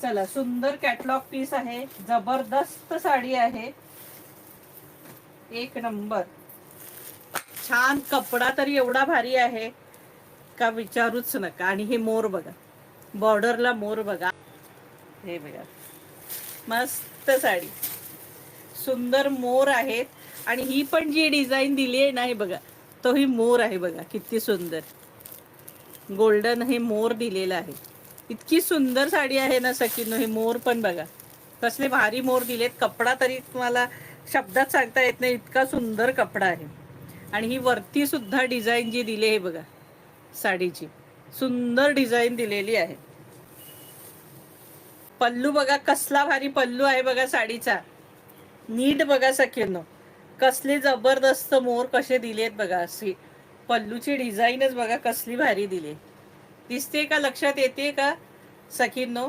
चला, सुंदर catalogue piece आहे, जबरदस्त साडी आहे, एक नंबर. छान कपडा तरी एवढा भारी आहे का विचारूच नका. आणि हे मोर बघा, बॉर्डरला मोर बघा, हे बघा मस्त साडी, सुंदर मोर आहेत. आणि ही पण जी डिझाईन दिली आहे ना, हे बघा, तो ही मोर आहे बघा, किती सुंदर गोल्डन हे मोर दिलेलं आहे. इतकी सुंदर साडी आहे ना सखीनो. हे मोर पण बघा कसले भारी मोर दिलेत. कपडा तरी तुम्हाला शब्दात सांगता येत नाही, इतका सुंदर कपडा आहे. आणि ही वरती सुद्धा डिझाईन जी दिली आहे बघा, साडीची सुंदर डिझाईन दिलेली आहे. पल्लू बघा कसला भारी पल्लू आहे बघा साडीचा, नीट बघा सखीनो, कसले जबरदस्त मोर कसे दिलेत बघा. अशी पल्लूची डिझाईनच बघा कसली भारी दिली. दिसते का, लक्षात येते का सखींनो?